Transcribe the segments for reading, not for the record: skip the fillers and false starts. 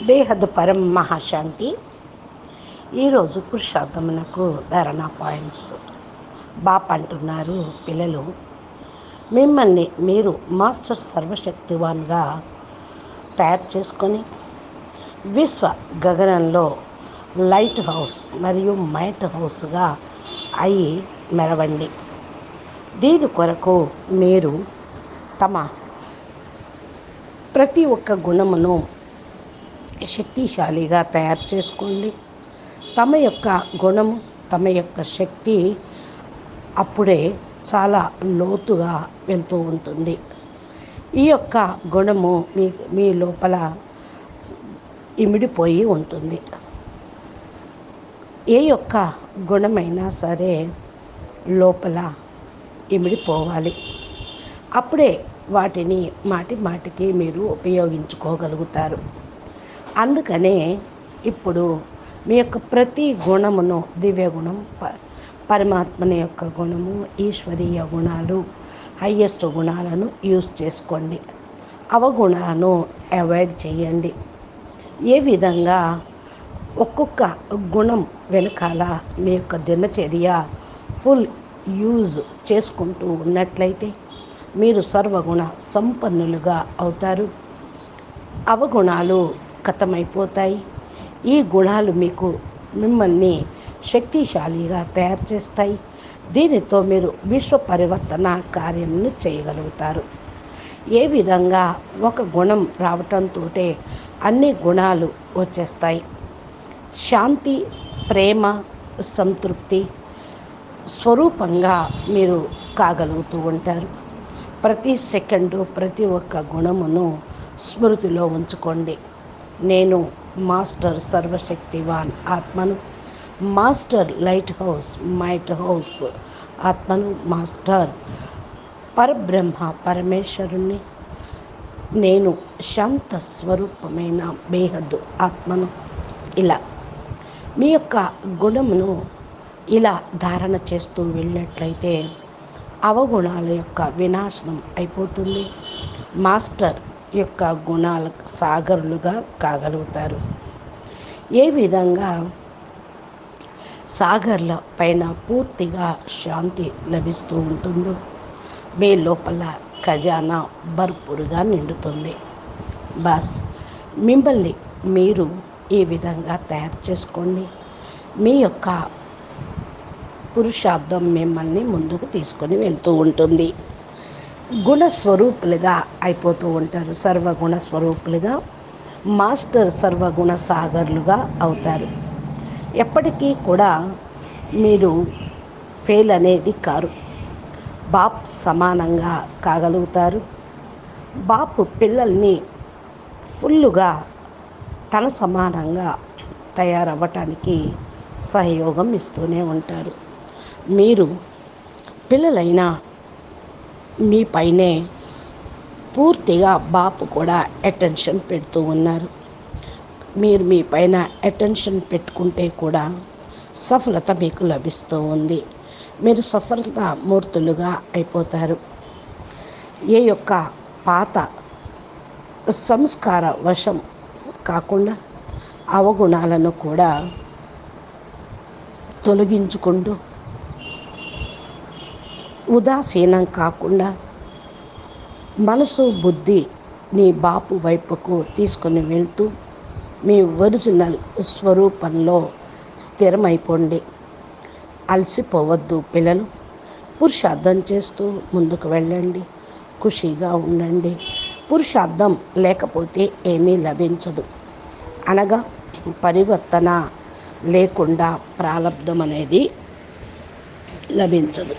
బేహద్ పరం మహాశాంతి. ఈరోజు పురుషార్థమునకు ధారణ పాయింట్స్. బాప్ అంటున్నారు, పిల్లలు, మిమ్మల్ని మీరు మాస్టర్ సర్వశక్తివాన్గా తయారు చేసుకొని విశ్వ గగనంలో లైట్ హౌస్ మరియు మైట్ హౌస్గా అయి మెరవండి. దీని కొరకు మీరు తమ ప్రతి ఒక్క గుణమును శక్తిశాలిగా తయారు చేసుకోండి. తమ యొక్క గుణము, తమ యొక్క శక్తి అప్పుడే చాలా లోతుగా వెళ్తూ ఉంటుంది. ఈ యొక్క గుణము మీ లోపల ఇమిడిపోయి ఉంటుంది. ఏ యొక్క గుణమైనా సరే లోపల ఇమిడిపోవాలి. అప్పుడే వాటిని మాటికి మీరు ఉపయోగించుకోగలుగుతారు. అందుకనే ఇప్పుడు మీ యొక్క ప్రతి గుణమును, దివ్య గుణం, పరమాత్మని యొక్క గుణము, ఈశ్వరీయ గుణాలు, హయ్యెస్ట్ గుణాలను యూజ్ చేసుకోండి. అవగుణాలను అవాయిడ్ చేయండి. ఏ విధంగా ఒక్కొక్క గుణం వెనకాల మీ యొక్క దినచర్య ఫుల్ యూజ్ చేసుకుంటూ ఉన్నట్లయితే మీరు సర్వగుణ సంపన్నులుగా అవుతారు. అవగుణాలు ఖతమైపోతాయి. ఈ గుణాలు మిమ్మల్ని శక్తిశాలిగా తయారు చేస్తాయి. దీనితో మీరు విశ్వ పరివర్తన కార్యమును చేయగలుగుతారు. ఏ విధంగా ఒక గుణం రావటంతో అన్ని గుణాలు వచ్చేస్తాయి. శాంతి, ప్రేమ, సంతృప్తి స్వరూపంగా మీరు కాగలుగుతూ ఉంటారు. ప్రతి సెకండు ప్రతి ఒక్క గుణమును స్మృతిలో ఉంచుకోండి. నేను మాస్టర్ సర్వశక్తివాన్ ఆత్మను, master light house might house ఆత్మను, మాస్టర్ పరబ్రహ్మ పరమేశ్వరుణ్ణి, నేను శాంత స్వరూపమైన బేహద్దు ఆత్మను. ఇలా మీ యొక్క గుణమును ఇలా ధారణ చేస్తూ వెళ్ళినట్లయితే అవగుణాల యొక్క వినాశనం అయిపోతుంది. మాస్టర్ యొక్క గుణాల సాగరులుగా కాగలుగుతారు. ఏ విధంగా సాగర్ల పైన పూర్తిగా శాంతి లభిస్తూ ఉంటుందో మీ లోపల ఖజానా భర్పూరుగా నిండుతుంది. మిమ్మల్ని మీరు ఈ విధంగా తయారు చేసుకోండి. మీ యొక్క పురుషార్థం మిమ్మల్ని ముందుకు తీసుకొని వెళ్తూ ఉంటుంది. గుణస్వరూపులుగా అయిపోతూ ఉంటారు. సర్వగుణ స్వరూపులుగా, మాస్టర్ సర్వగుణ సాగర్లుగా అవుతారు. ఎప్పటికీ కూడా మీరు ఫెయిల్ అనేది కారు. బాప్ సమానంగా కాగలుగుతారు. బాపు పిల్లల్ని ఫుల్లుగా తన సమానంగా తయారవ్వటానికి సహయోగం ఇస్తూనే ఉంటారు. మీరు పిల్లలైన మీ పైనే పూర్తిగా బాపు కూడా అటెన్షన్ పెడుతూ ఉన్నారు. మీరు మీ పైన అటెన్షన్ పెట్టుకుంటే కూడా సఫలత మీకు లభిస్తూ ఉంది. మీరు సఫలత మూర్తులుగా అయిపోతారు. ఏ యొక్క పాత సంస్కార వశం కాకుండా అవగుణాలను కూడా తొలగించుకుంటూ, ఉదాసీనం కాకుండా మనసు బుద్ధి నీ బాపు వైపుకు తీసుకొని వెళ్తూ మీ ఒరిజినల్ స్వరూపంలో స్థిరమైపోండి. అలసిపోవద్దు పిల్లలు. పురుషార్థం చేస్తూ ముందుకు వెళ్ళండి. ఖుషీగా ఉండండి. పురుషార్థం లేకపోతే ఏమీ లభించదు. అనగా పరివర్తన లేకుండా ప్రారంధం అనేది లభించదు.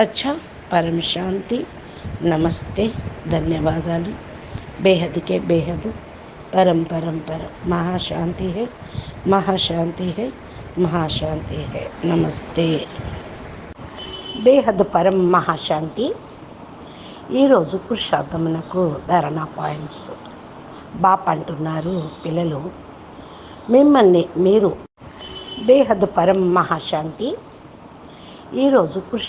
అచ్చా, పరం శాంతి. నమస్తే, ధన్యవాదాలు. బేహద్కే బేహద్, పరం పరం పరం. మహాశాంతి హై, మహాశాంతి హై, మహాశాంతి హై. నమస్తే. బేహద్ పరం మహాశాంతి. ఈరోజు పురుషార్థమునకు ధారణ పాయింట్స్. బాప్ అంటున్నారు, పిల్లలు, మిమ్మల్ని మీరు బేహద్ పరం మహాశాంతి. ఈరోజు